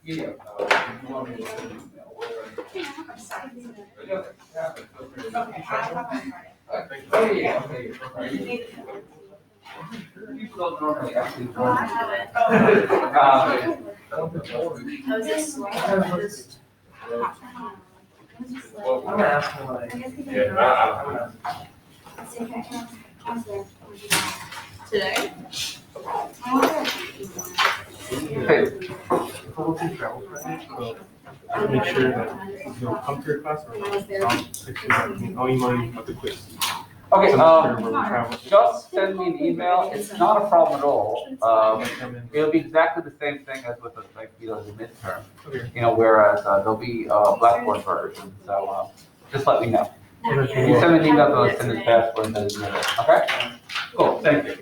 Yeah. You want me to send an email? Oh, yeah, okay. People don't normally actually join. I was just slow. Well, I'm gonna ask him like. Today? Hey, Faculty travel credit, so make sure that you'll come to your class or I'll email you about the quiz. okay, So I'm not sure where we're traveling. just send me an email. It's not a problem at all. It'll be exactly the same thing as with the midterm. Okay. Whereas there'll be a Blackboard version. So just let me know. You send me an email, I'll send the password and then okay? Cool, thank you.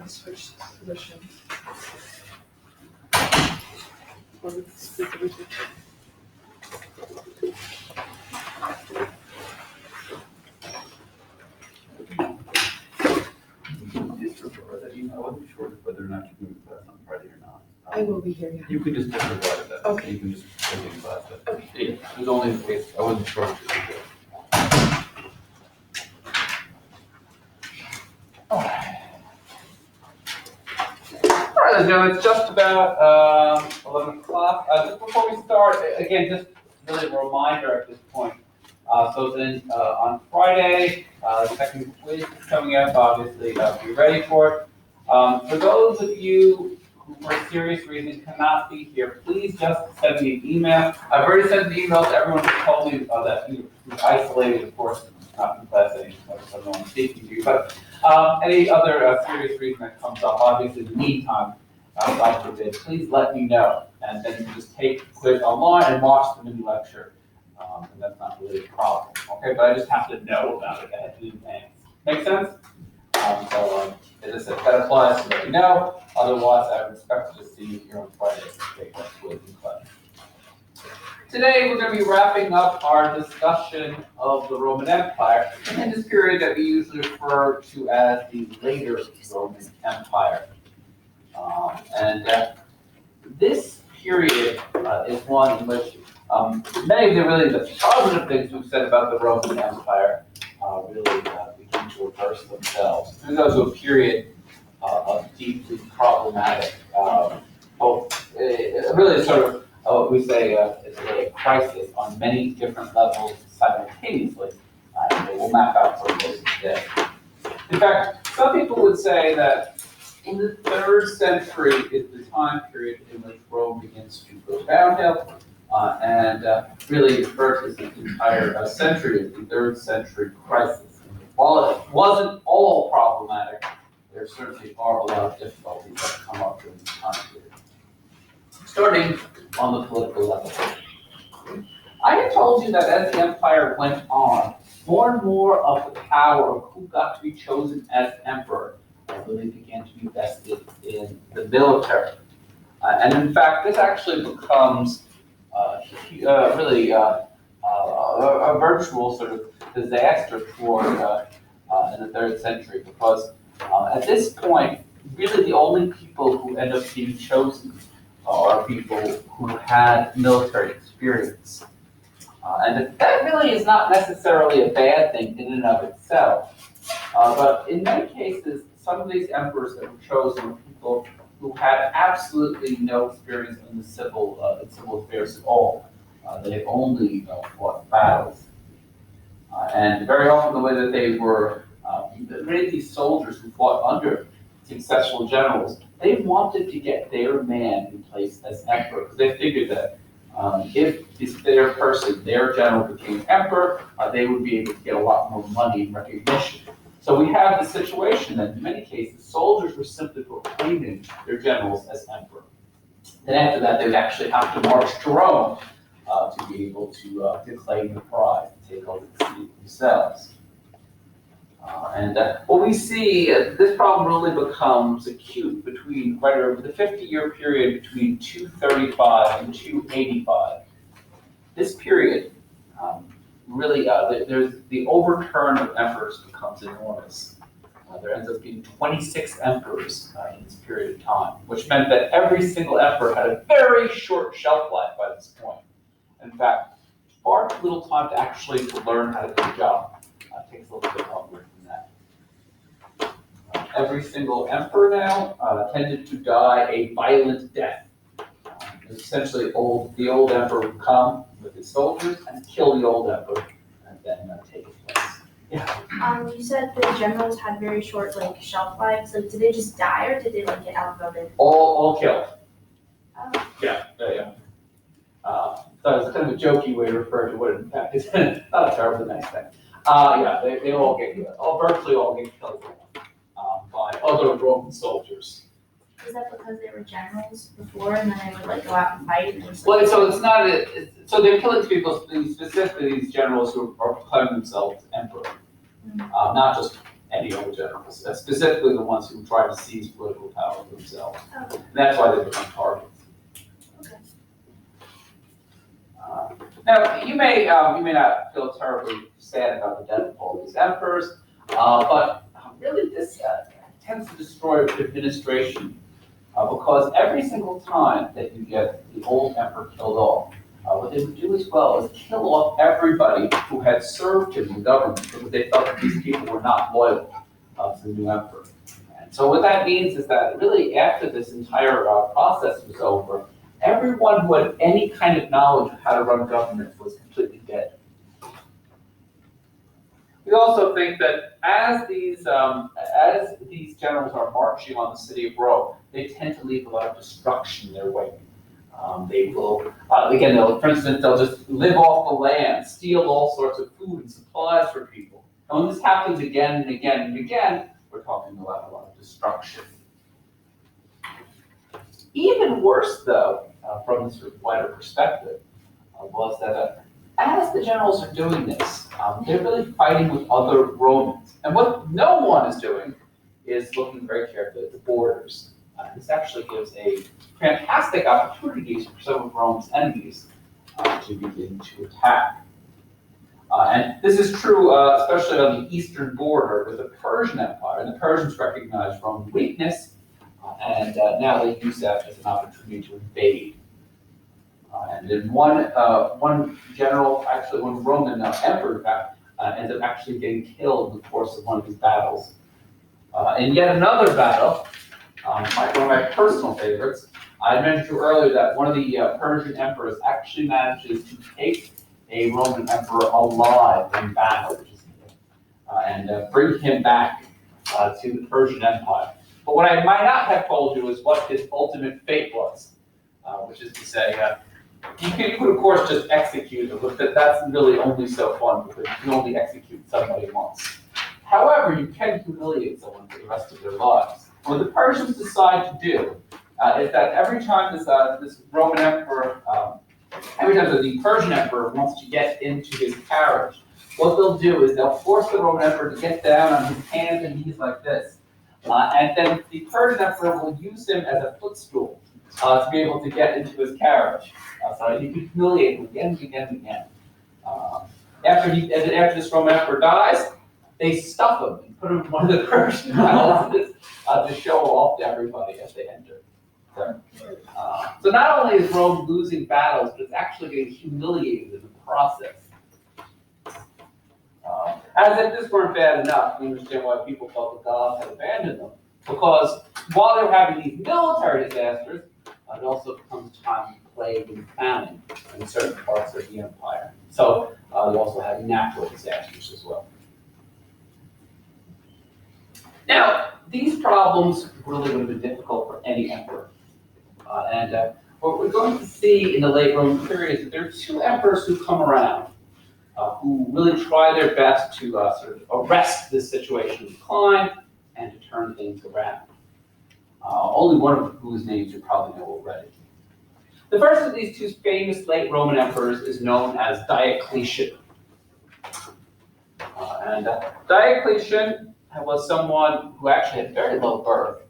Switch positions. I wasn't sure whether or not you can class on Friday or not. I will be here, yeah. You could just disregard that. Okay. You can just take it in class. But it was only in case, I wasn't sure. All right, let's go. It's just about 11 o'clock. Just before we start, again, just really a reminder at this point. So then on Friday, the second quiz is coming up. Obviously, be ready for it. For those of you who, for serious reasons, cannot be here, please just send me an email. I've already sent an email to everyone who told me that you're isolated, of course, not confessing, so no one's speaking to you. But any other serious reason that comes up, obviously, in the meantime, God forbid, please let me know. And then you can just take the quiz online and watch the mini lecture. And that's not really a problem, okay? But I just have to know about it ahead in advance. Make sense? So, as I said, that applies to let you know. Otherwise, I would expect to just see you here on Friday to take that quiz in class. Today, we're going to be wrapping up our discussion of the Roman Empire in this period that we usually refer to as the later Roman Empire. This period is one in which many of the positive things we've said about the Roman Empire really begin to reverse themselves. We go to a period of deeply problematic, both really sort of what we say is really a crisis on many different levels simultaneously. And we'll map out some of those today. In fact, some people would say that in the 3rd century is the time period in which Rome begins to go downhill, and really refer to the entire century as the 3rd century crisis. And while it wasn't all problematic, there certainly are a lot of difficulties that come up during this time period. Starting on the political level. I had told you that as the empire went on, more and more of the power of who got to be chosen as emperor really began to be vested in the military. And in fact, this actually becomes really a virtual sort of disaster toward in the 3rd century, because at this point, really the only people who end up being chosen are people who had military experience. And that really is not necessarily a bad thing in and of itself. But in many cases, some of these emperors that were chosen were people who had absolutely no experience in the civil affairs at all. They had only fought battles. And very often the way that they were, many of these soldiers who fought under successful generals, they wanted to get their man in place as emperor, because they figured that if their person, their general became emperor, they would be able to get a lot more money and recognition. So we have the situation that in many cases, soldiers were simply proclaiming their generals as emperor. Then after that, they would actually have to march to Rome to be able to claim the prize, to take over the city themselves. And what we see, this problem really becomes acute between right over the 50-year period between 235 and 285. This period, really, there's the overturn of emperors becomes enormous. There ends up being 26 emperors in this period of time, which meant that every single emperor had a very short shelf life by this point. In fact, far too little time to actually learn how to do the job. It takes a little bit longer than that. Every single emperor now tended to die a violent death. Essentially, the old emperor would come with his soldiers and kill the old emperor, and then take his place. Yeah. You said the generals had very short shelf lives. Did they just die or did they get outvoted? All killed. Oh. Yeah. So it's kind of a jokey way to refer to what in fact is not a terribly nice thing. They all virtually all get killed by other Roman soldiers. Is that because they were generals before and then they would go out and fight? And Well, so it's not. So they're killing people, specifically these generals who are proclaiming themselves emperor, not just any other generals. Specifically the ones who try to seize political power for themselves. Okay. And that's why they become targets. Okay. Now you may not feel terribly sad about the death of all these emperors, but really this tends to destroy administration. Because every single time that you get the old emperor killed off, what they would do as well is kill off everybody who had served in the government, because they felt that these people were not loyal to the new emperor. And so what that means is that really after this entire process was over, everyone who had any kind of knowledge of how to run government was completely dead. We also think that as these generals are marching on the city of Rome, they tend to leave a lot of destruction in their wake. They will, for instance, they'll just live off the land, steal all sorts of food and supplies for people. And when this happens again and again and again, we're talking about a lot of destruction. Even worse, though, from this sort of wider perspective, was that as the generals are doing this, they're really fighting with other Romans. And what no one is doing is looking very carefully at the borders. This actually gives a fantastic opportunity for some of Rome's enemies to begin to attack. And this is true especially on the eastern border with the Persian Empire. And the Persians recognized Rome's weakness, and now they use that as an opportunity to invade. And then one general, actually one Roman emperor, in fact, ended up actually getting killed in the course of one of these battles. In yet another battle, one of my personal favorites, I mentioned to you earlier that one of the Persian emperors actually manages to take a Roman emperor alive in battle, and bring him back to the Persian Empire. But what I might not have told you is what his ultimate fate was, which is to say, you could of course just execute him, but that's really only so fun because you can only execute somebody once. However, you can humiliate someone for the rest of their lives. What the Persians decide to do is that every time this Roman emperor every time that the Persian emperor wants to get into his carriage, what they'll do is they'll force the Roman emperor to get down on his hands and knees like this. And then the Persian emperor will use him as a footstool to be able to get into his carriage. So he can humiliate him again and again and again. After this Roman emperor dies, they stuff him and put him in one of the Persian palaces to show off to everybody as they enter. So not only is Rome losing battles, but it's actually getting humiliated in the process. As if this weren't bad enough, we understand why people thought the gods had abandoned them. Because while they were having these military disasters, it also becomes time of plague and famine in certain parts of the empire. So they also have natural disasters as well. Now, these problems really would have been difficult for any emperor. What we're going to see in the late Roman period is that there are two emperors who come around who really try their best to sort of arrest this situation of decline and to turn things around. Only one of whose names you probably know already. The first of these two famous late Roman emperors is known as Diocletian. Diocletian was someone who actually had very low birth,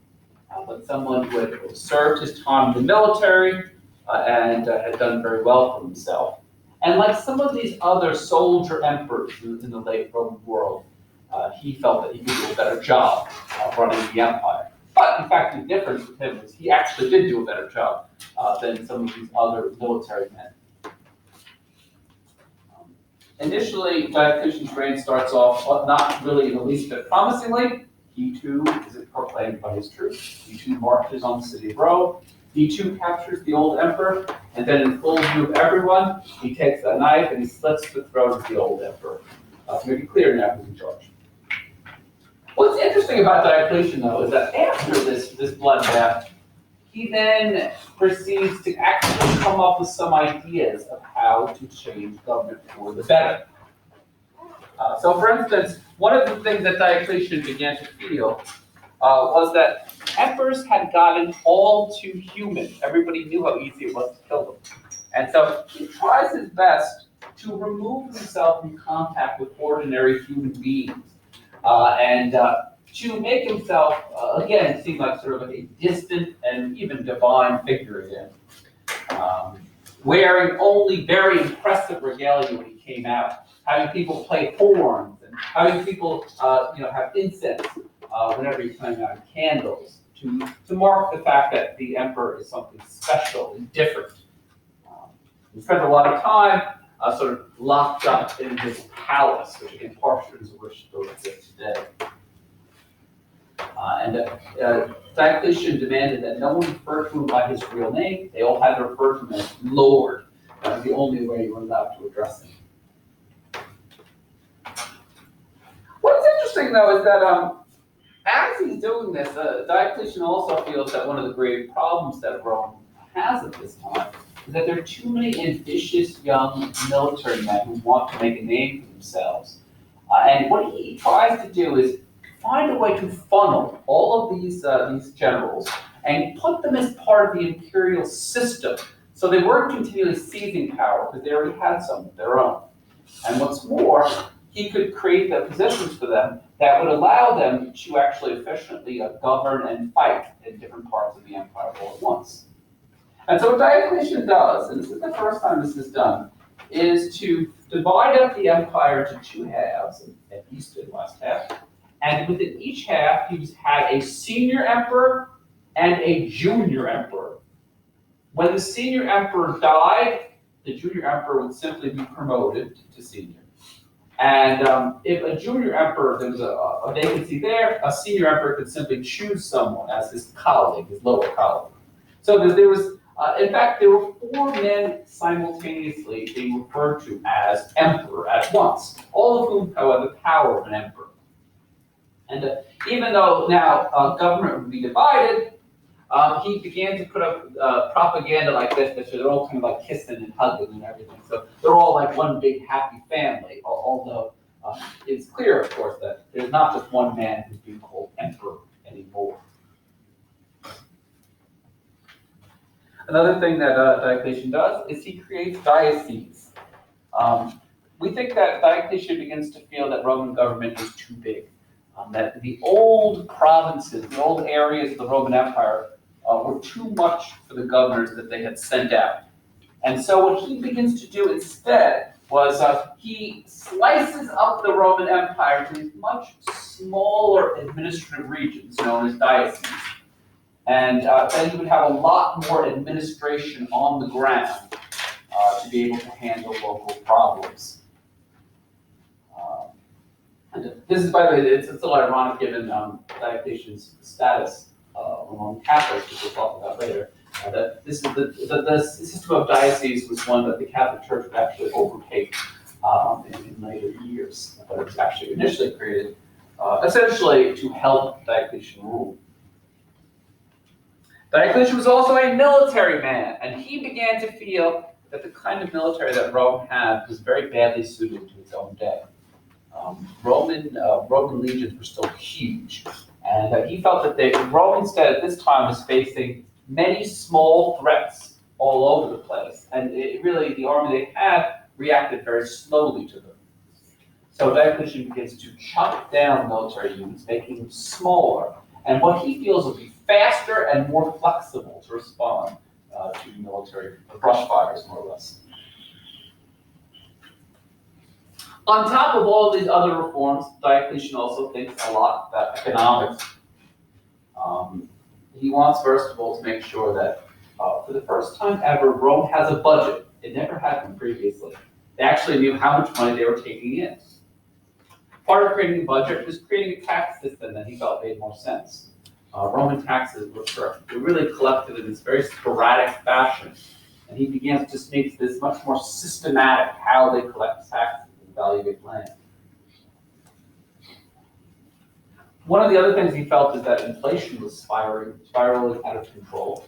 but someone who had served his time in the military and had done very well for himself. And like some of these other soldier emperors in the late Roman world, he felt that he could do a better job of running the empire. But in fact, the difference with him is he actually did do a better job than some of these other military men. Initially, Diocletian's reign starts off not really in the least bit promisingly. He too is proclaimed by his troops. He too marches on the city of Rome. He too captures the old emperor, and then in full view of everyone, he takes a knife and he slits the throat of the old emperor. To make it clear now who's in charge. What's interesting about Diocletian, though, is that after this bloodbath, he then proceeds to actually come up with some ideas of how to change government for the better. So, for instance, one of the things that Diocletian began to feel was that emperors had gotten all too human. Everybody knew how easy it was to kill them. And so he tries his best to remove himself from contact with ordinary human beings and to make himself, again, seem like sort of a distant and even divine figure again. Wearing only very impressive regalia when he came out, having people play horns, and having people have incense whenever he's coming out, candles, to mark the fact that the emperor is something special and different. He spent a lot of time sort of locked up in his palace, which again, portions of which still exist today. Diocletian demanded that no one refer to him by his real name. They all had to refer to him as Lord. That was the only way you were allowed to address him. What's interesting, though, is that as he's doing this, Diocletian also feels that one of the great problems that Rome has at this time is that there are too many ambitious young military men who want to make a name for themselves. And what he tries to do is find a way to funnel all of these generals and put them as part of the imperial system. So they weren't continually seizing power because they already had some of their own. And what's more, he could create the positions for them that would allow them to actually efficiently govern and fight in different parts of the empire all at once. And so what Diocletian does, and this is the first time this is done, is to divide up the empire into two halves, an east and west half, and within each half he's had a senior emperor and a junior emperor. When the senior emperor died, the junior emperor would simply be promoted to senior. And if a junior emperor, there was a vacancy there, a senior emperor could simply choose someone as his colleague, his lower colleague. So there was, in fact, there were 4 men simultaneously being referred to as emperor at once, all of whom had the power of an emperor. And even though now government would be divided, he began to put up propaganda like this, that they're all kind of like kissing and hugging and everything. So they're all like one big happy family, although it's clear, of course, that there's not just one man who's being called emperor anymore. Another thing that Diocletian does is he creates dioceses. We think that Diocletian begins to feel that Roman government is too big, that the old provinces, the old areas of the Roman Empire were too much for the governors that they had sent out. And so what he begins to do instead was he slices up the Roman Empire to these much smaller administrative regions known as dioceses. And then he would have a lot more administration on the ground to be able to handle local problems. And this is, by the way, it's a little ironic given Diocletian's status among Catholics, which we'll talk about later. That this is the system of dioceses was one that the Catholic Church would actually overtake in later years. But it was actually initially created essentially to help Diocletian rule. Diocletian was also a military man, and he began to feel that the kind of military that Rome had was very badly suited to its own day. Roman legions were still huge, and he felt that Rome instead at this time was facing many small threats all over the place, and really the army they had reacted very slowly to them. So Diocletian begins to chop down military units, making them smaller, and what he feels will be faster and more flexible to respond to military brush fires, more or less. On top of all these other reforms, Diocletian also thinks a lot about economics. He wants, first of all, to make sure that for the first time ever, Rome has a budget. It never had one previously. They actually knew how much money they were taking in. Part of creating a budget was creating a tax system that he felt made more sense. Roman taxes were really collected in this very sporadic fashion, and he begins to just make this much more systematic how they collect taxes and evaluate land. One of the other things he felt is that inflation was spiraling out of control,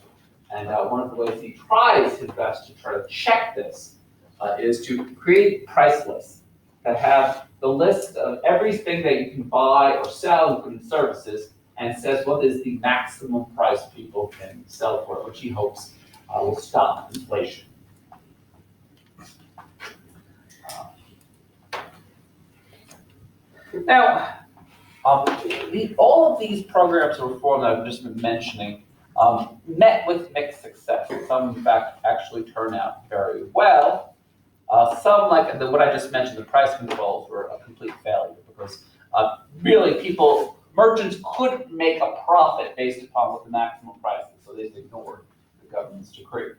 and one of the ways he tries his best to try to check this is to create price lists that have the list of everything that you can buy or sell, including services, and says what is the maximum price people can sell for it, which he hopes will stop inflation. Now, all of these programs of reform that I've just been mentioning met with mixed success. Some, in fact, actually turned out very well. Some, like what I just mentioned, the price controls were a complete failure because really merchants couldn't make a profit based upon what the maximum price is, so they just ignored the government's decree.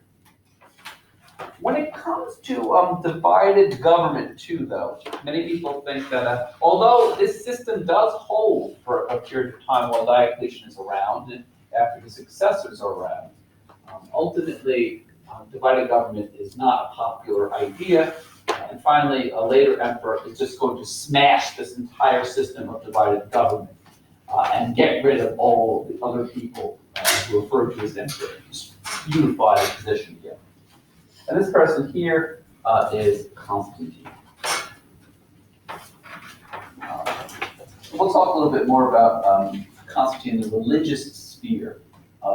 When it comes to divided government too, though, many people think that although this system does hold for a period of time while Diocletian is around and after his successors are around, ultimately divided government is not a popular idea. And finally, a later emperor is just going to smash this entire system of divided government and get rid of all the other people who are referred to as emperor, just unify the position again. And this person here is Constantine. We'll talk a little bit more about Constantine in the religious sphere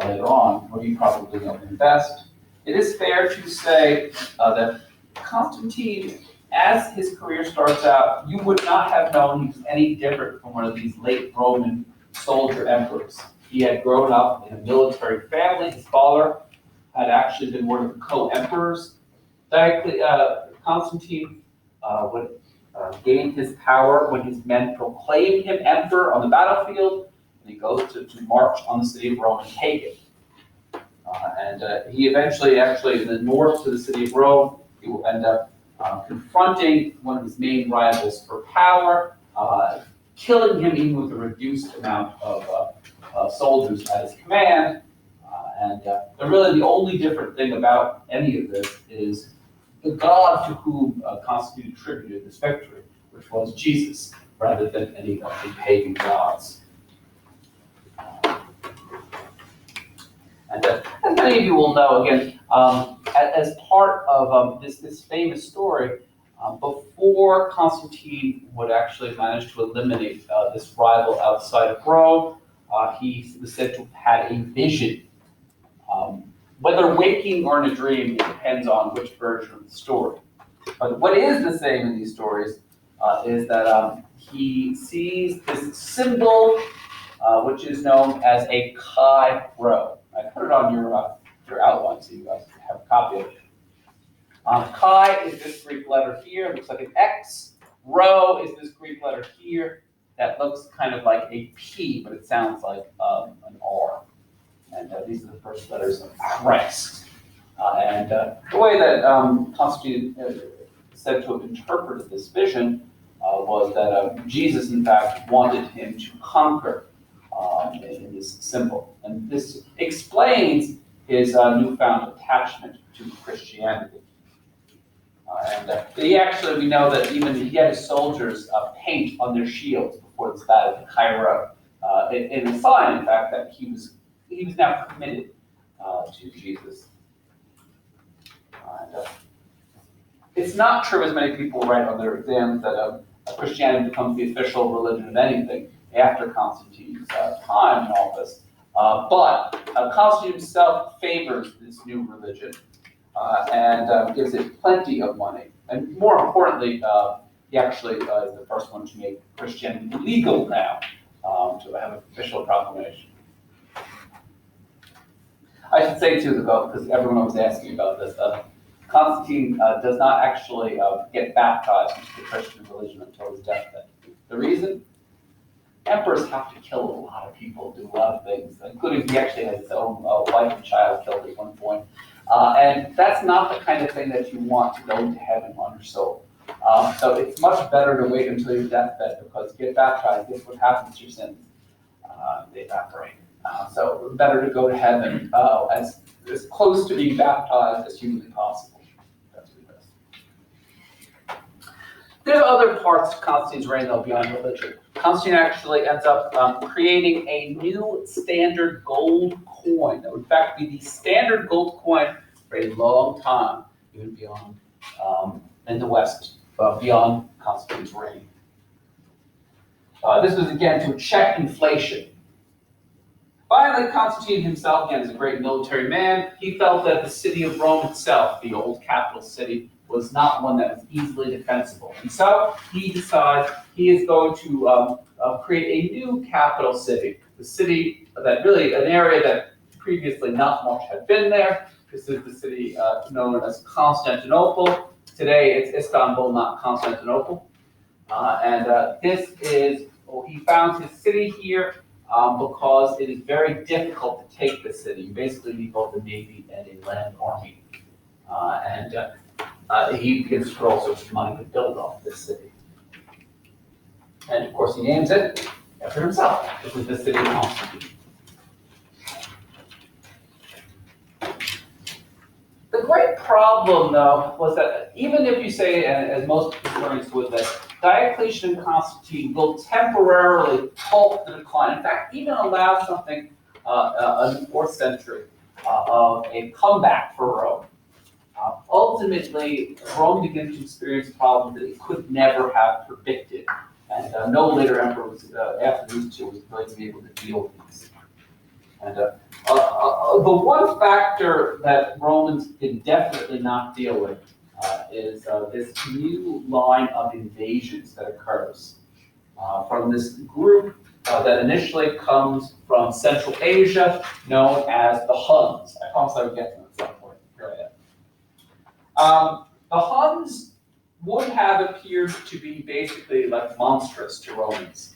later on, where you probably know him best. It is fair to say that Constantine, as his career starts out, you would not have known he was any different from one of these late Roman soldier emperors. He had grown up in a military family. His father had actually been one of the co-emperors. Constantine would gain his power when his men proclaim him emperor on the battlefield, and he goes to march on the city of Rome and take it. He eventually, actually, in the north to the city of Rome, he will end up confronting one of his main rivals for power, killing him even with a reduced amount of soldiers at his command. Really the only different thing about any of this is the God to whom Constantine attributed this victory, which was Jesus, rather than any of the pagan gods. And as many of you will know, again, as part of this famous story, before Constantine would actually manage to eliminate this rival outside of Rome, he was said to have had a vision whether waking or in a dream, it depends on which version of the story. But what is the same in these stories is that he sees this symbol, which is known as a chi rho. I put it on your outline so you guys have a copy of it. Chi is this Greek letter here. It looks like an X. Rho is this Greek letter here that looks kind of like a P, but it sounds like an R. And these are the first letters of Christ. The way that Constantine is said to have interpreted this vision was that Jesus, in fact, wanted him to conquer in this symbol. And this explains his newfound attachment to Christianity. He actually, we know that even he had his soldiers paint on their shields before this battle, the Cairo, in a sign, in fact, that he was now committed to Jesus. It's not true, as many people write on their exams, that Christianity becomes the official religion of anything after Constantine's time in office. But Constantine himself favors this new religion and gives it plenty of money. And more importantly, he actually is the first one to make Christianity legal now, to have an official proclamation. I should say too, because everyone was asking about this, Constantine does not actually get baptized into the Christian religion until his deathbed. The reason? Emperors have to kill a lot of people, do a lot of things, including he actually has his own wife and child killed at one point. And that's not the kind of thing that you want to go into heaven on your soul. So it's much better to wait until your deathbed, because you get baptized, guess what happens to your sins? They evaporate. So better to go to heaven as close to being baptized as humanly possible. That's what it is. There's other parts of Constantine's reign, though, beyond religion. Constantine actually ends up creating a new standard gold coin that would in fact be the standard gold coin for a long time, even beyond in the West, beyond Constantine's reign. This was again to check inflation. Finally, Constantine himself, again, is a great military man. He felt that the city of Rome itself, the old capital city, was not one that was easily defensible. And so he decides he is going to create a new capital city, the city that really, an area that previously not much had been there. This is the city known as Constantinople. Today it's Istanbul, not Constantinople. This is, he founds his city here because it is very difficult to take the city. You basically need both a navy and a land army. He begins to put all sorts of money to build up this city. And of course he names it after himself. This is the city of Constantine. The great problem, though, was that even if you say, as most historians would, that Diocletian and Constantine will temporarily halt the decline, in fact, even allow something in the 4th century of a comeback for Rome. Ultimately, Rome begins to experience problems that it could never have predicted, and no later emperor was, after these two was going to be able to deal with these. And the one factor that Romans did definitely not deal with is this new line of invasions that occurs from this group that initially comes from Central Asia, known as the Huns. I promised I would get to them at some point. Here I am. The Huns would have appeared to be basically like monstrous to Romans.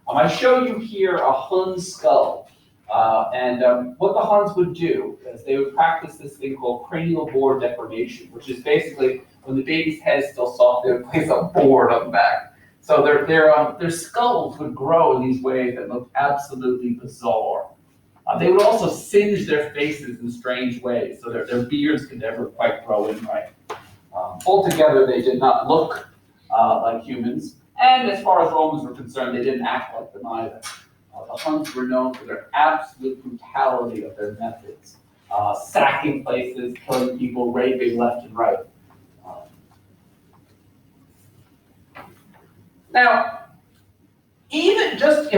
I show you here a Hun skull. What the Huns would do is they would practice this thing called cranial board deformation, which is basically when the baby's head is still soft, they would place a board on the back. So their skulls would grow in these ways that look absolutely bizarre. They would also singe their faces in strange ways, so their beards could never quite grow in right. Altogether, they did not look like humans, and as far as Romans were concerned, they didn't act like them either. The Huns were known for their absolute brutality of their methods, sacking places, killing people, raping left and right. Now, even just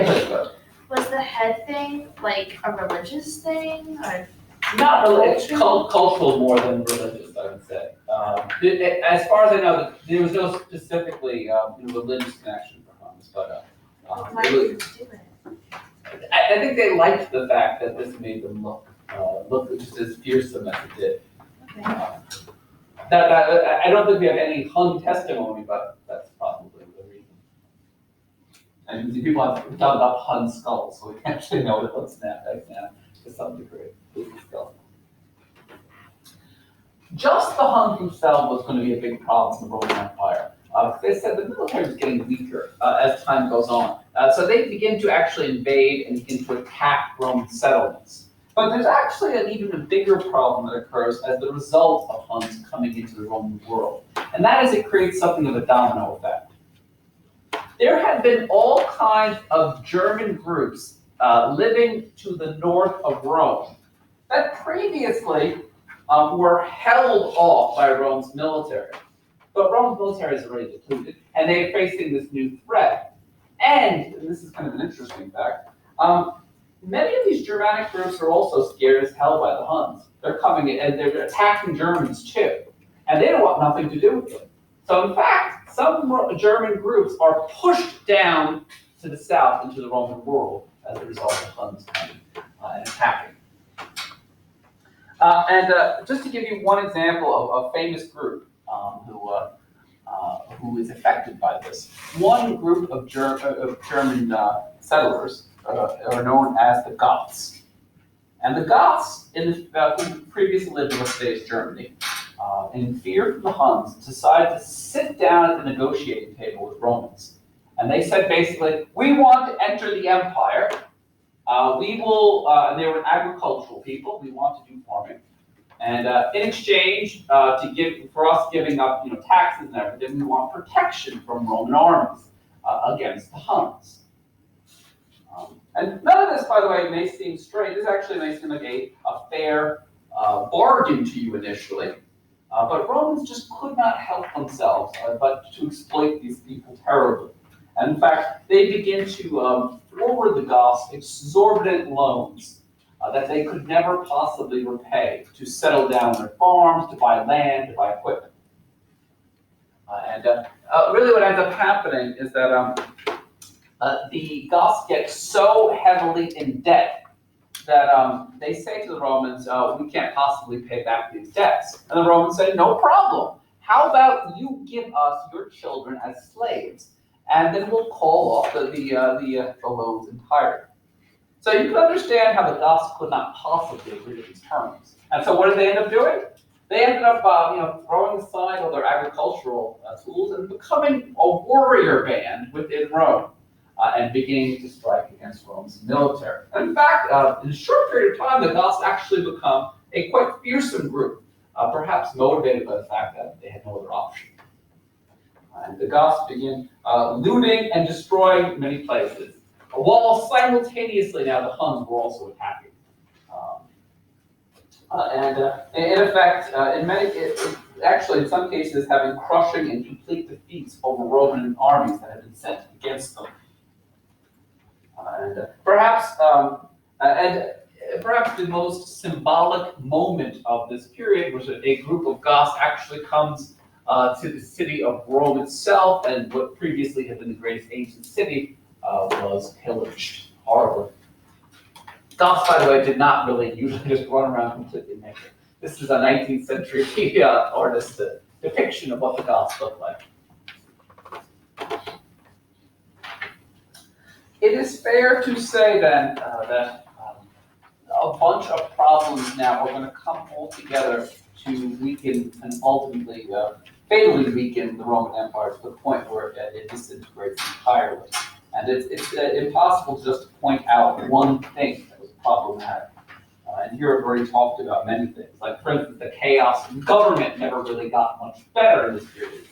Was the head thing like a religious thing, or? Not really, it's cultural more than religious, I would say. As far as I know, there was no specifically religious connection for Huns, but Why it did was, you do it? I think they liked the fact that this made them look just as fearsome as it did. Okay. I don't think we have any Hun testimony, but that's probably the reason. And people have dug up Hun skulls, so we actually know what it looks like now to some degree. Skull. Just the Huns themselves was going to be a big problem in the Roman Empire. They said the military was getting weaker as time goes on. So they begin to actually invade and begin to attack Roman settlements. But there's actually an even bigger problem that occurs as the result of Huns coming into the Roman world. And that is it creates something of a domino effect. There had been all kinds of German groups living to the north of Rome that previously were held off by Rome's military. But Rome's military is already depleted, and they're facing this new threat. And this is kind of an interesting fact, many of these Germanic groups are also scared as hell by the Huns. They're coming in and they're attacking Germans too, and they don't want nothing to do with them. So in fact, some German groups are pushed down to the south into the Roman world as a result of Huns coming and attacking. Just to give you one example of a famous group who is affected by this, one group of German settlers are known as the Goths. And the Goths, who previously lived in what's today's Germany, in fear from the Huns, decided to sit down at the negotiating table with Romans. And they said basically, we want to enter the empire. We will, and they were agricultural people, we want to do farming. And in exchange for us giving up taxes and everything, we want protection from Roman armies against the Huns. And none of this, by the way, may seem strange. This actually may seem like a fair bargain to you initially. But Romans just could not help themselves but to exploit these people terribly. And in fact, they begin to forward the Goths exorbitant loans that they could never possibly repay to settle down their farms, to buy land, to buy equipment. Really what ends up happening is that the Goths get so heavily in debt that they say to the Romans, we can't possibly pay back these debts. And the Romans say, no problem. How about you give us your children as slaves, and then we'll call off the loans entirely. So you can understand how the Goths could not possibly agree to these terms. And so what did they end up doing? They ended up throwing aside all their agricultural tools and becoming a warrior band within Rome and beginning to strike against Rome's military. And in fact, in a short period of time, the Goths actually become a quite fearsome group, perhaps motivated by the fact that they had no other option. And the Goths begin looting and destroying many places, while simultaneously now the Huns were also attacking. In effect, actually in some cases having crushing and complete defeats over Roman armies that had been sent against them. Perhaps the most symbolic moment of this period was that a group of Goths actually comes to the city of Rome itself, and what previously had been the greatest ancient city was pillaged horribly. Goths, by the way, did not really usually just run around completely naked. This is a 19th century artist's depiction of what the Goths looked like. It is fair to say then that a bunch of problems now are going to come all together to weaken and ultimately fatally weaken the Roman Empire to the point where it disintegrates entirely. And it's impossible just to point out one thing that was problematic. And here I've already talked about many things. Like, for instance, the chaos in government never really got much better in this period.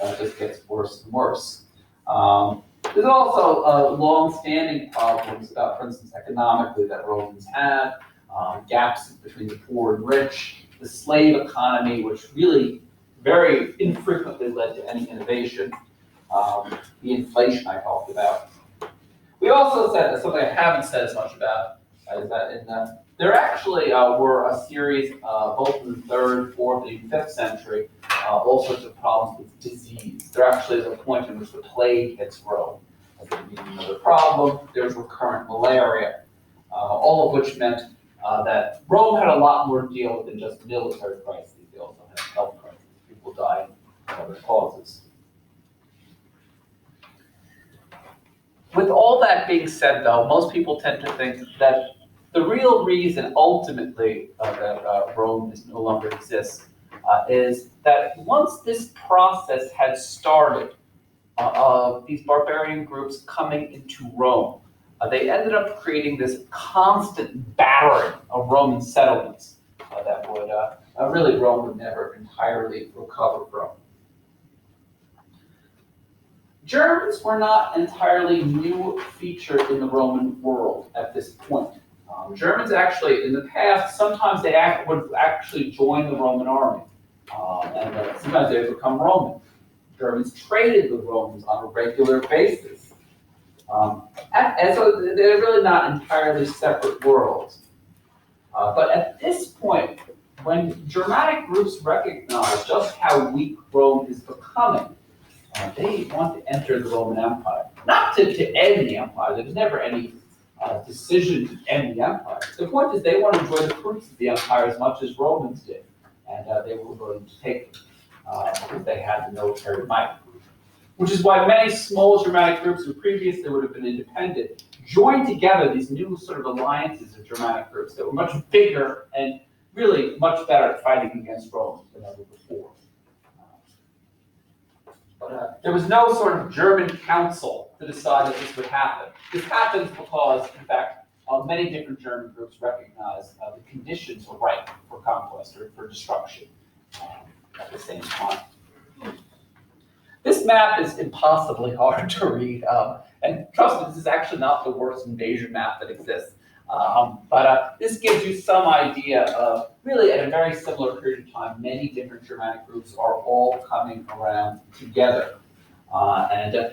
It just gets worse and worse. There's also long-standing problems about, for instance, economically that Romans had, gaps between the poor and rich, the slave economy, which really very infrequently led to any innovation, the inflation I talked about. We also said that something I haven't said as much about is that in There actually were a series, both in the 3rd, 4th, and even 5th century, all sorts of problems with disease. There actually is a point in which the plague hits Rome. Another problem, there's recurrent malaria, all of which meant that Rome had a lot more to deal with than just military crises. They also had health crises. People dying of other causes. With all that being said, though, most people tend to think that the real reason, ultimately, that Rome no longer exists is that once this process had started of these barbarian groups coming into Rome, they ended up creating this constant battering of Roman settlements that would really Rome would never entirely recover from. Germans were not an entirely new feature in the Roman world at this point. Germans actually, in the past, sometimes they would actually join the Roman army, and sometimes they would become Roman. Germans traded with Romans on a regular basis. And so they're really not entirely separate worlds. But at this point, when Germanic groups recognize just how weak Rome is becoming, they want to enter the Roman Empire. Not to end the empire. There was never any decision to end the empire. The point is they want to enjoy the fruits of the empire as much as Romans did. And they were willing to take them because they had the military might. Which is why many small Germanic groups who previously would have been independent joined together these new sort of alliances of Germanic groups that were much bigger and really much better at fighting against Rome than ever before. But there was no sort of German council to decide that this would happen. This happens because, in fact, many different German groups recognize the conditions are right for conquest or for destruction at the same time. This map is impossibly hard to read, and trust me, this is actually not the worst invasion map that exists. But this gives you some idea of, really at a very similar period of time, many different Germanic groups are all coming around together.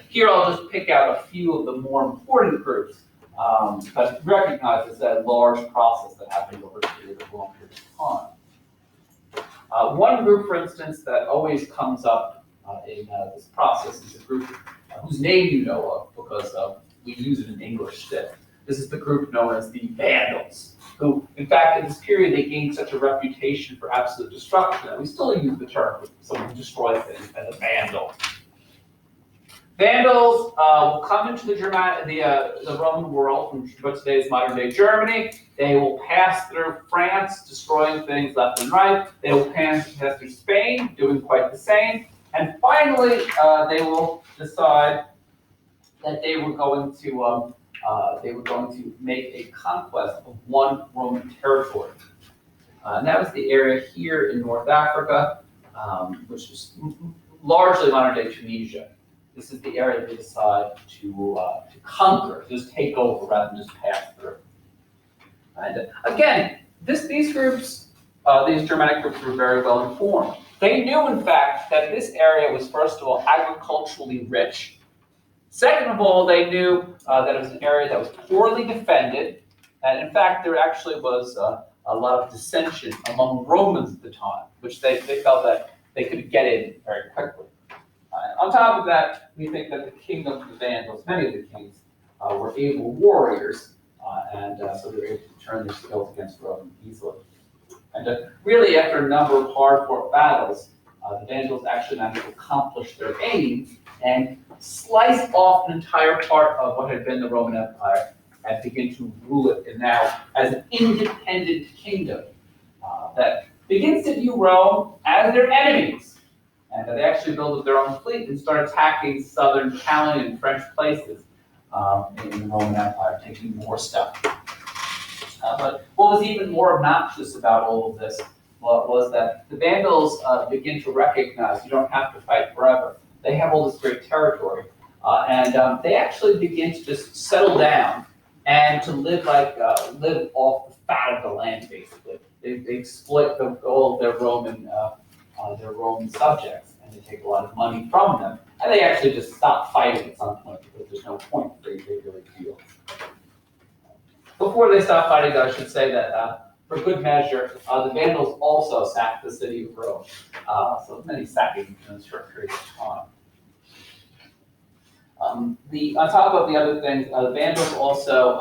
Here I'll just pick out a few of the more important groups, but recognize it's a large process that happened over a period of long period of time. One group, for instance, that always comes up in this process is a group whose name you know of because we use it in English still. This is the group known as the Vandals, who, in fact, in this period, they gained such a reputation for absolute destruction that we still use the term for someone who destroys things as a vandal. Vandals will come into the Roman world from what today is modern-day Germany. They will pass through France, destroying things left and right. They will pass through Spain, doing quite the same. And finally, they will decide that they were going to make a conquest of one Roman territory. And that was the area here in North Africa, which is largely modern-day Tunisia. This is the area they decide to conquer, just take over rather than just pass through. And again, these groups, these Germanic groups were very well informed. They knew, in fact, that this area was, first of all, agriculturally rich. Second of all, they knew that it was an area that was poorly defended. And in fact, there actually was a lot of dissension among Romans at the time, which they felt that they could get in very quickly. On top of that, we think that the kingdom of the Vandals, many of the kings, were able warriors, and so they were able to turn their skills against Rome easily. And really, after a number of hard-fought battles, the Vandals actually managed to accomplish their aim and slice off an entire part of what had been the Roman Empire and begin to rule it now as an independent kingdom that begins to view Rome as their enemies. And they actually built up their own fleet and started attacking southern Italian and French places in the Roman Empire, taking more stuff. But what was even more obnoxious about all of this was that the Vandals begin to recognize you don't have to fight forever. They have all this great territory, and they actually begin to just settle down and to live off the fat of the land, basically. They exploit all of their Roman subjects, and they take a lot of money from them, and they actually just stop fighting at some point because there's no point they really feel. before they stopped fighting, I should say that for good measure, the Vandals also sacked the city of Rome. So many sackings in a short period of time. On top of the other things, the Vandals also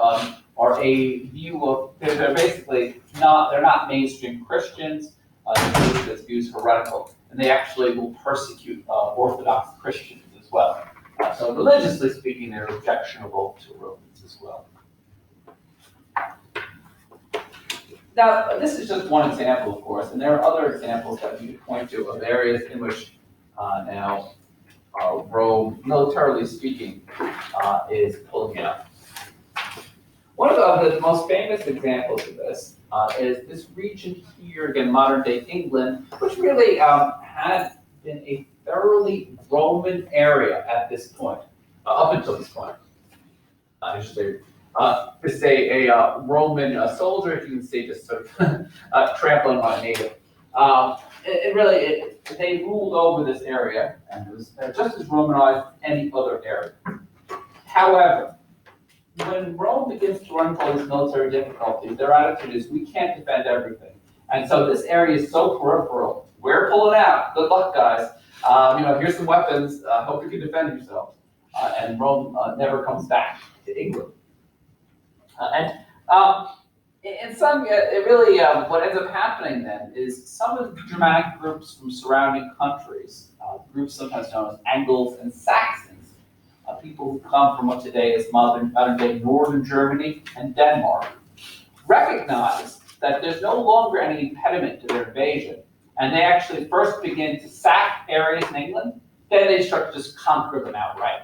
are a view of, they're basically they're not mainstream Christians. They believe this view is heretical, and they actually will persecute Orthodox Christians as well. So religiously speaking, they're objectionable to Romans as well. Now, this is just one example, of course, and there are other examples that you could point to of areas in which now Rome, militarily speaking, is pulling out. One of the most famous examples of this is this region here, again, modern-day England, which really had been a thoroughly Roman area at this point, up until this point. I should say, this is a Roman soldier, if you can see, just sort of trampling on a native. They ruled over this area, and it was just as Romanized as any other area. However, when Rome begins to run into these military difficulties, their attitude is, we can't defend everything. And so this area is so peripheral. We're pulling out. Good luck, guys. Here's some weapons. Hope you can defend yourselves. And Rome never comes back to England. In some, what ends up happening then is some of the Germanic groups from surrounding countries, groups sometimes known as Angles and Saxons, people who come from what today is modern-day northern Germany and Denmark, recognize that there's no longer any impediment to their invasion, and they actually first begin to sack areas in England, then they start to just conquer them outright.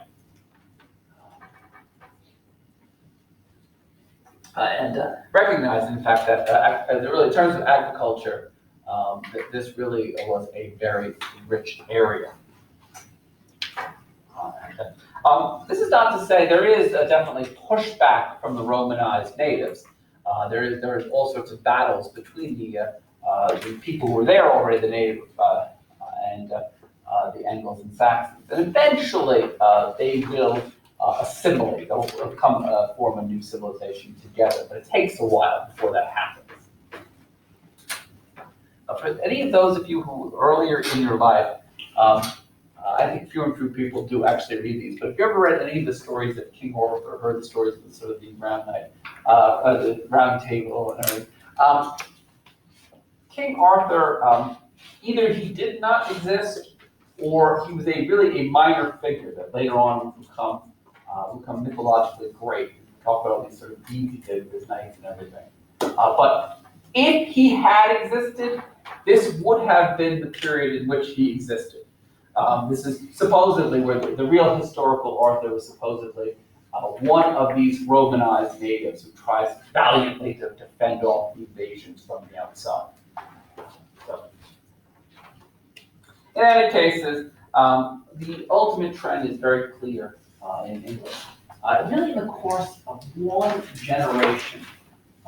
Recognize, in fact, that in terms of agriculture, that this really was a very rich area. This is not to say there is definitely pushback from the Romanized natives. There is all sorts of battles between the people who were there already, the native, and the Angles and Saxons. And eventually, they will assimilate. They'll form a new civilization together, but it takes a while before that happens. For any of those of you who earlier in your life, I think few and few people do actually read these, but if you ever read any of the stories of King Arthur, or heard the stories of sort of the the Round Table and everything, King Arthur, either he did not exist, or he was really a minor figure that later on would become mythologically great. We talk about all these sort of deeds he did with his knights and everything. But if he had existed, this would have been the period in which he existed. This is supposedly where the real historical Arthur was supposedly one of these Romanized natives who tries valiantly to fend off invasions from the outside. So, in any cases, the ultimate trend is very clear in England. Really in the course of one generation,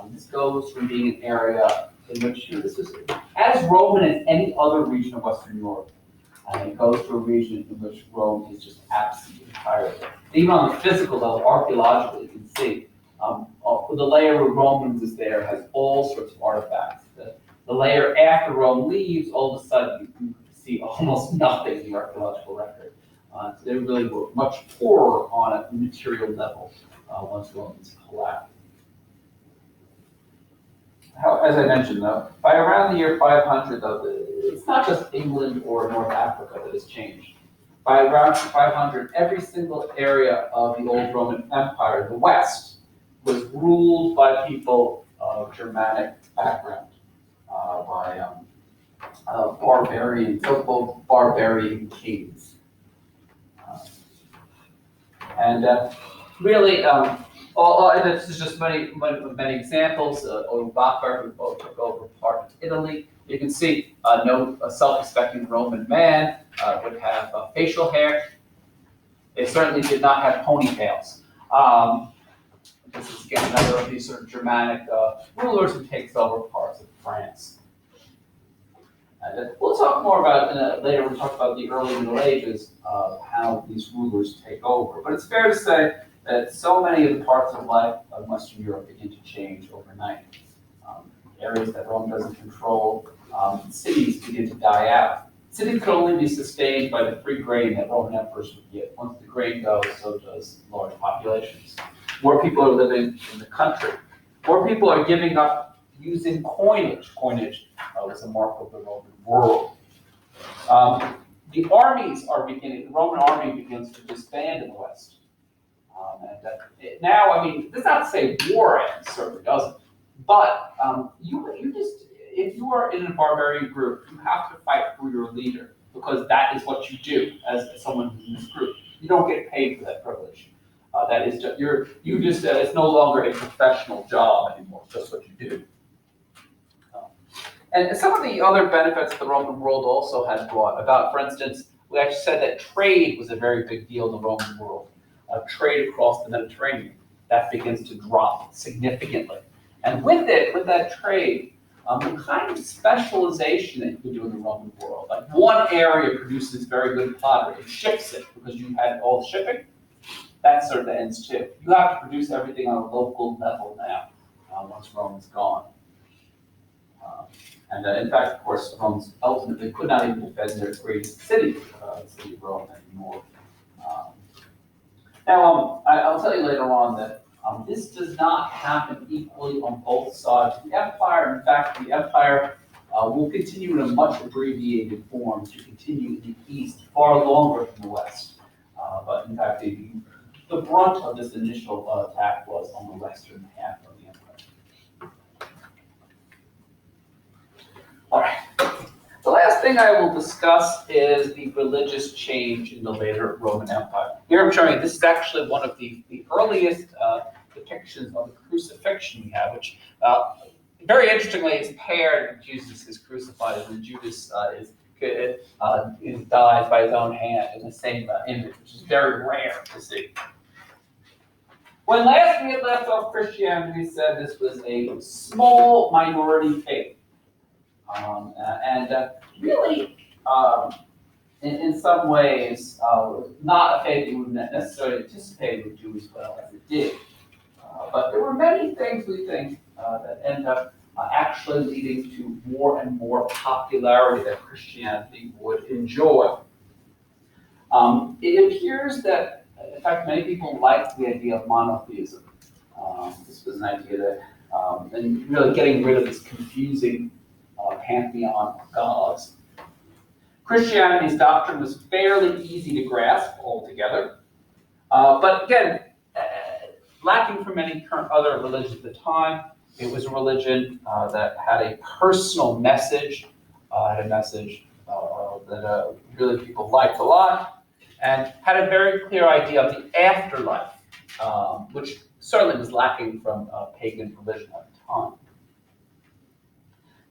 this goes from being an area in which this is as Roman as any other region of Western Europe. And it goes to a region in which Rome is just absent entirely. Even on the physical level, archaeologically, you can see the layer where Roman was there has all sorts of artifacts. The layer after Rome leaves, all of a sudden you see almost nothing in the archaeological record. So they really were much poorer on a material level once Romans collapsed. As I mentioned, though, by around the year 500, though, it's not just England or North Africa that has changed. By around 500, every single area of the old Roman Empire, the West, was ruled by people of Germanic background, by so-called barbarian kings. Really, and this is just many examples. Odovacar, who took over part of Italy. You can see no self-respecting Roman man would have facial hair. They certainly did not have ponytails. This is again another of these sort of Germanic rulers who takes over parts of France. And we'll talk more about later. We'll talk about the early Middle Ages, how these rulers take over. But it's fair to say that so many of the parts of life of Western Europe begin to change overnight. Areas that Rome doesn't control, cities begin to die out. Cities could only be sustained by the free grain that Roman emperors would give. Once the grain goes, so does large populations. More people are living in the country. More people are giving up using coinage. Coinage was a mark of the Roman world. The armies are beginning, the Roman army begins to disband in the West. Now, I mean, this is not to say war ends, certainly doesn't, but you just, if you are in a barbarian group, you have to fight for your leader, because that is what you do as someone who's in this group. You don't get paid for that privilege. That is just, it's no longer a professional job anymore, it's just what you do. And some of the other benefits the Roman world also has brought about, for instance, we actually said that trade was a very big deal in the Roman world. Trade across the Mediterranean, that begins to drop significantly. And with it, with that trade, the kind of specialization that you could do in the Roman world, like one area produces very good pottery, it ships it because you had all the shipping, that sort of ends too. You have to produce everything on a local level now, once Rome is gone. In fact, of course, Romans ultimately could not even defend their greatest city, the city of Rome anymore. Now, I'll tell you later on that this does not happen equally on both sides of the empire. In fact, the empire will continue in a much abbreviated form to continue in the east far longer than the west. But in fact, the brunt of this initial attack was on the western half of the empire. All right. The last thing I will discuss is the religious change in the later Roman Empire. Here I'm showing you, this is actually one of the earliest depictions of the crucifixion we have, which very interestingly is paired. Jesus is crucified and Judas dies by his own hand in the same image, which is very rare to see. When last we had left off Christianity, we said this was a small minority faith. Really, in some ways, not a faith you would necessarily anticipate would do as well as it did. But there were many things we think that end up actually leading to more and more popularity that Christianity would enjoy. It appears that, in fact, many people liked the idea of monotheism. This was an idea that, and really getting rid of this confusing pantheon of gods. Christianity's doctrine was fairly easy to grasp altogether, but again, lacking from many current other religions at the time. It was a religion that had a personal message, that really people liked a lot, and had a very clear idea of the afterlife, which certainly was lacking from pagan religion at the time.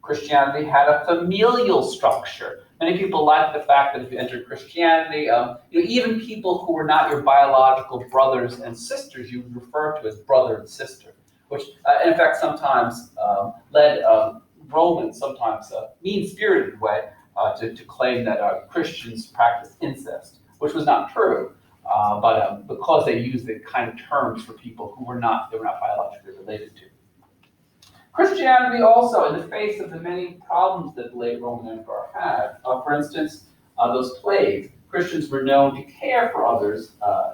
Christianity had a familial structure. Many people liked the fact that if you entered Christianity, even people who were not your biological brothers and sisters, you would refer to as brother and sister, which in fact sometimes led Romans, sometimes mean-spirited way, to claim that Christians practiced incest, which was not true, but because they used the kind of terms for people who were not biologically related to. Christianity also, in the face of the many problems that the late Roman Empire had, for instance, those plagues, Christians were known to care for others,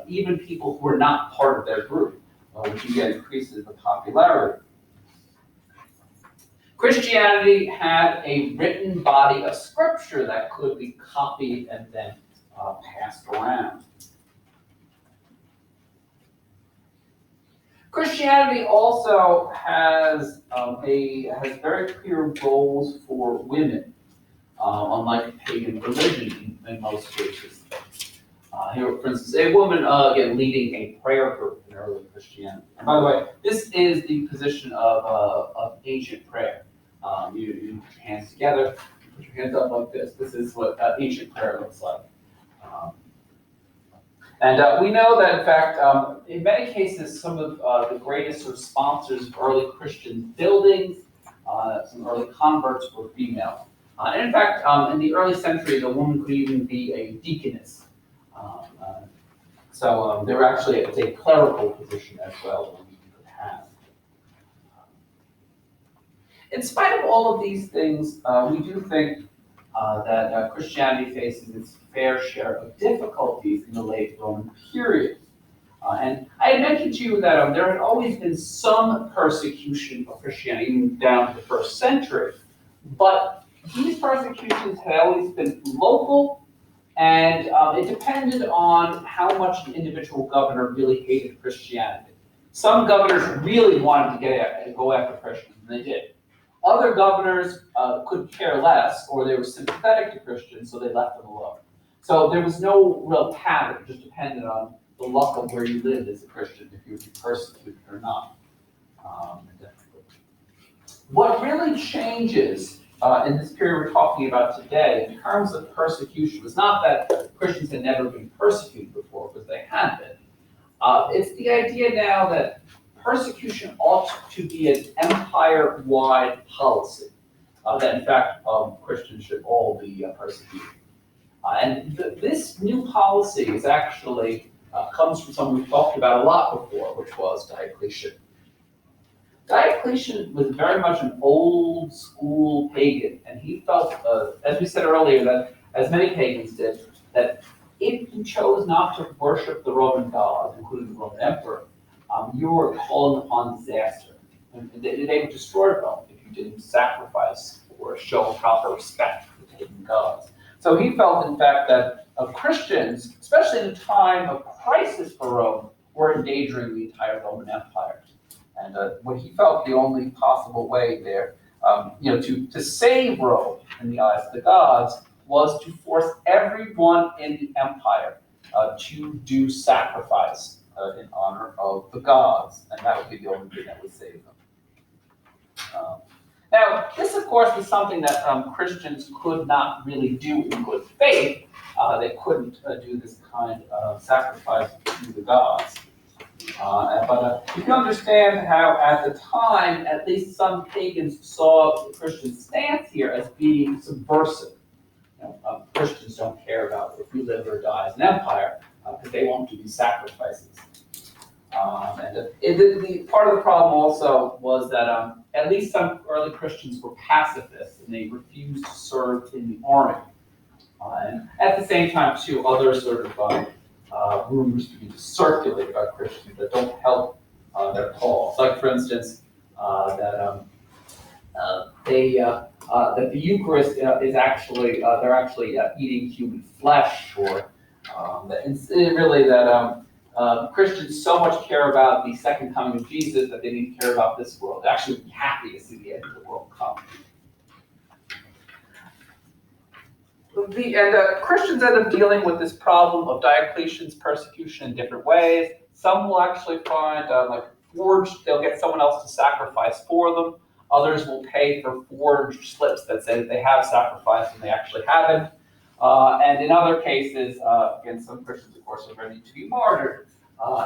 even people who were not part of their group, which again increases the popularity. Christianity had a written body of scripture that could be copied and then passed around. Christianity also has very clear goals for women, unlike pagan religion in most cases. Here, for instance, a woman again leading a prayer group in early Christianity. And by the way, this is the position of ancient prayer. You put your hands together, put your hands up like this. This is what ancient prayer looks like. And we know that, in fact, in many cases, some of the greatest sort of sponsors of early Christian buildings, some early converts were female. And in fact, in the early centuries, a woman could even be a deaconess. So they were actually, it's a clerical position as well that you could have. In spite of all of these things, we do think that Christianity faces its fair share of difficulties in the late Roman period. And I had mentioned to you that there had always been some persecution of Christianity, even down to the first century, but these persecutions had always been local, and it depended on how much the individual governor really hated Christianity. Some governors really wanted to go after Christians, and they did. Other governors couldn't care less, or they were sympathetic to Christians, so they left them alone. So there was no real pattern, just depended on the luck of where you lived as a Christian, if you would be persecuted or not. What really changes in this period we're talking about today, in terms of persecution, was not that Christians had never been persecuted before, because they had been. It's the idea now that persecution ought to be an empire-wide policy, that in fact Christians should all be persecuted. And this new policy is actually comes from someone we've talked about a lot before, which was Diocletian. Diocletian was very much an old school pagan, and he felt, as we said earlier, that as many pagans did, that if you chose not to worship the Roman gods, including the Roman emperor, you were calling upon disaster. And they would destroy Rome if you didn't sacrifice or show proper respect for the pagan gods. So he felt, in fact, that Christians, especially in a time of crisis for Rome, were endangering the entire Roman Empire. And what he felt the only possible way there, to save Rome in the eyes of the gods, was to force everyone in the empire to do sacrifice in honor of the gods, and that would be the only thing that would save them. Now, this, of course, was something that Christians could not really do in good faith. They couldn't do this kind of sacrifice to the gods. But you can understand how, at the time, at least some pagans saw the Christian stance here as being subversive. Christians don't care about if you live or die as an empire, because they won't do these sacrifices. The part of the problem also was that at least some early Christians were pacifists, and they refused to serve in the army. And at the same time, too, other sort of rumors begin to circulate about Christians that don't help their cause. Like, for instance, that the Eucharist is actually they're actually eating human flesh, or really that Christians so much care about the second coming of Jesus that they need to care about this world. They actually would be happy to see the end of the world come. Christians end up dealing with this problem of Diocletian's persecution in different ways. Some will actually find, they'll get someone else to sacrifice for them. Others will pay for forged slips that say that they have sacrificed and they actually haven't. And in other cases, again, some Christians, of course, are ready to be martyred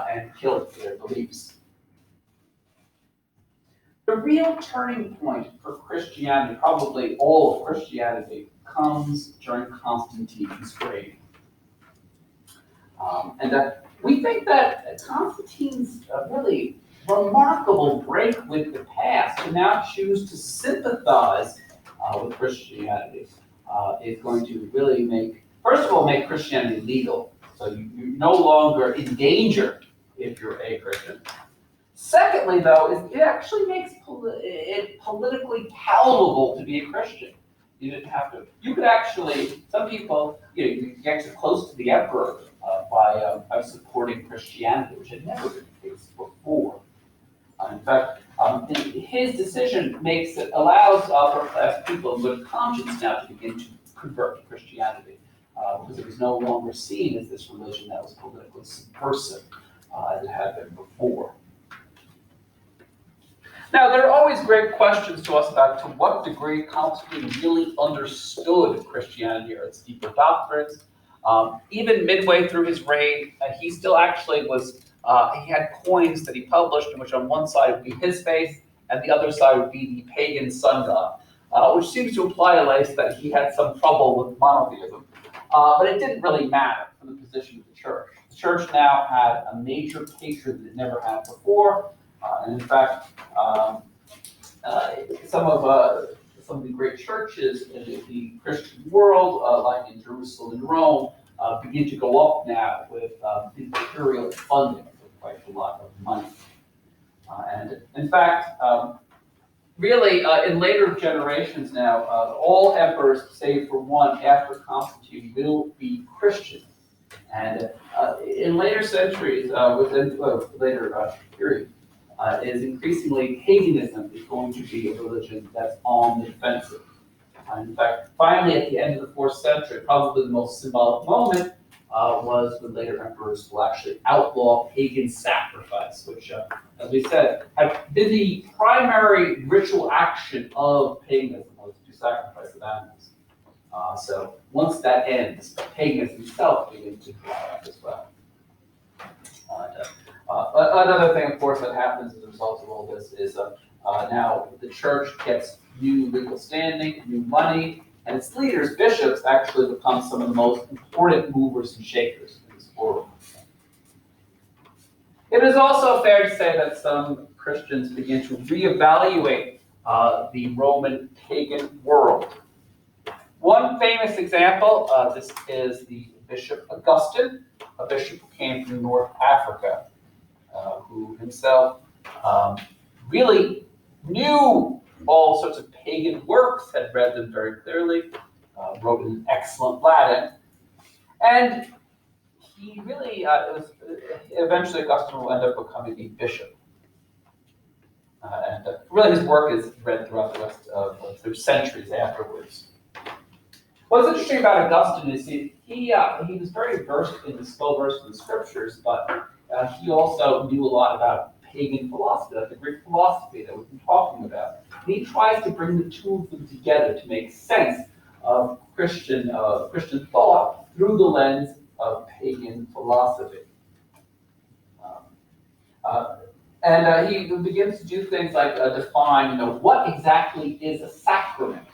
and killed for their beliefs. The real turning point for Christianity, probably all of Christianity, comes during Constantine's reign. We think that Constantine's really remarkable break with the past, to now choose to sympathize with Christianity, is going to really first of all, make Christianity legal. So you're no longer in danger if you're a Christian. Secondly, though, it actually makes it politically palatable to be a Christian. You didn't have to. You could actually, some people, you get close to the emperor by supporting Christianity, which had never been the case before. In fact, his decision allows upper-class people in good conscience now to begin to convert to Christianity, because it was no longer seen as this religion that was politically subversive as it had been before. Now, there are always great questions to us about to what degree Constantine really understood Christianity or its deeper doctrines. Even midway through his reign, he still actually he had coins that he published in which on one side would be his face and the other side would be the pagan sun god, which seems to imply at least that he had some trouble with monotheism. But it didn't really matter from the position of the church. church now had a major patron that it never had before, and in fact, some of the great churches in the Christian world, like in Jerusalem and Rome, begin to go up now with imperial funding with quite a lot of money. And in fact, really, in later generations now, all emperors, save for one after Constantine, will be Christian. And in later centuries, within later period, is increasingly paganism is going to be a religion that's on the defensive. In fact, finally, at the end of the 4th century, probably the most symbolic moment was when later emperors will actually outlaw pagan sacrifice, which, as we said, had been the primary ritual action of paganism, was to sacrifice of animals. So once that ends, paganism itself begins to dry up as well. Another thing, of course, that happens as a result of all this is now the church gets new legal standing, new money, and its leaders, bishops, actually become some of the most important movers and shakers in this world. It is also fair to say that some Christians begin to reevaluate the Roman pagan world. One famous example, this is the Bishop Augustine, a bishop who came from North Africa, who himself really knew all sorts of pagan works, had read them very clearly, wrote in excellent Latin, and he really, eventually Augustine will end up becoming a bishop. And really his work is read throughout the rest of, through centuries afterwards. What's interesting about Augustine is he was very well versed in the scriptures, but he also knew a lot about pagan philosophy, like the Greek philosophy that we've been talking about. And he tries to bring the two of them together to make sense of Christian thought through the lens of pagan philosophy. And he begins to do things like define, what exactly is a sacrament?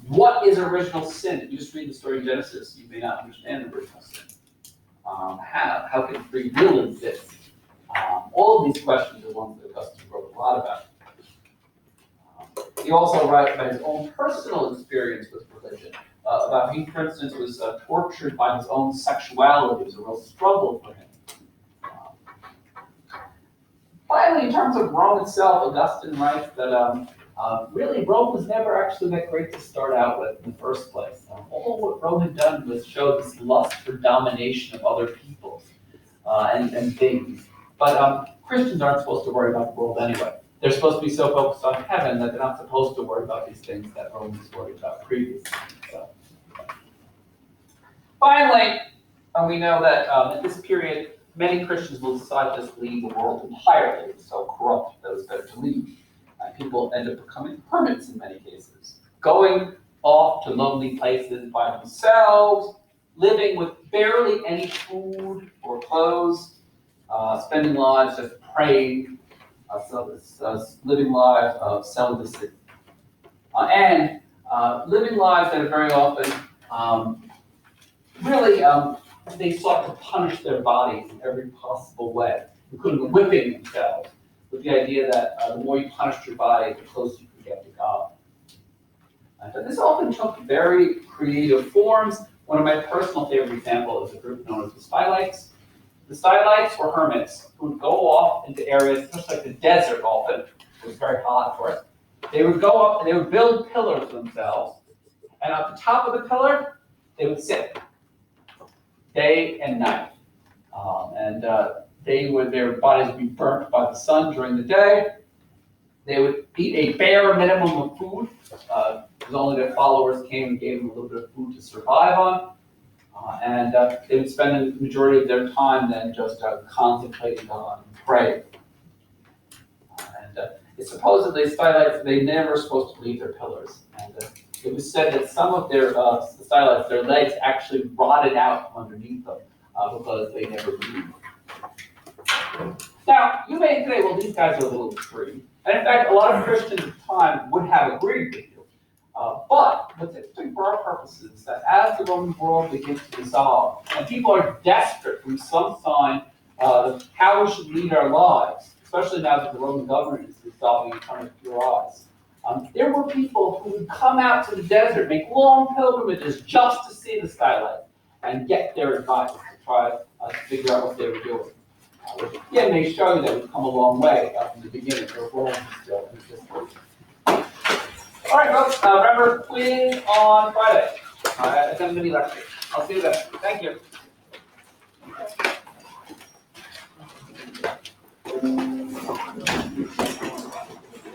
What is original sin? If you just read the story of Genesis, you may not understand original sin. How can free will exist? All of these questions are ones that Augustine wrote a lot about. He also writes about his own personal experience with religion, about he, for instance, was tortured by his own sexuality. It was a real struggle for him. Finally, in terms of Rome itself, Augustine writes that really Rome was never actually that great to start out with in the first place. All what Rome had done was show this lust for domination of other peoples and things. But Christians aren't supposed to worry about the world anyway. They're supposed to be so focused on heaven that they're not supposed to worry about these things that Rome was worried about previously. So. Finally, we know that at this period, many Christians will decide to just leave the world entirely. It's so corrupt that it's better to leave. People end up becoming hermits in many cases, going off to lonely places by themselves, living with barely any food or clothes, spending lives just praying, living lives of celibacy, and living lives that are very often they sought to punish their bodies in every possible way, including whipping themselves, with the idea that the more you punished your body, the closer you could get to God. And this often took very creative forms. One of my personal favorite examples is a group known as the Stylites. The Stylites were hermits who would go off into areas just like the desert often. It was very hot, of course. They would go up and they would build pillars themselves. And at the top of the pillar, they would sit day and night. Their bodies would be burnt by the sun during the day. They would eat a bare minimum of food, because only their followers came and gave them a little bit of food to survive on. And they would spend the majority of their time then just contemplating God and praying. It's supposedly Stylites, they never were supposed to leave their pillars. And it was said that some of their Stylites, their legs actually rotted out underneath them because they never moved. Now, you may say, well, these guys are a little extreme. And in fact, a lot of Christians at the time would have agreed with you. But what's interesting for our purposes is that as the Roman world begins to dissolve, and people are desperate for some sign of how we should lead our lives, especially now that the Roman government is dissolving in front of your eyes, there were people who would come out to the desert, make long pilgrimages just to see the skylight and get their advice to try to figure out what they were doing. Which again may show you that we've come a long way from the beginning. We're growing still in existence. All right, folks. Remember, quiz on Friday. At 10:30 lecture. I'll see you then. Thank you.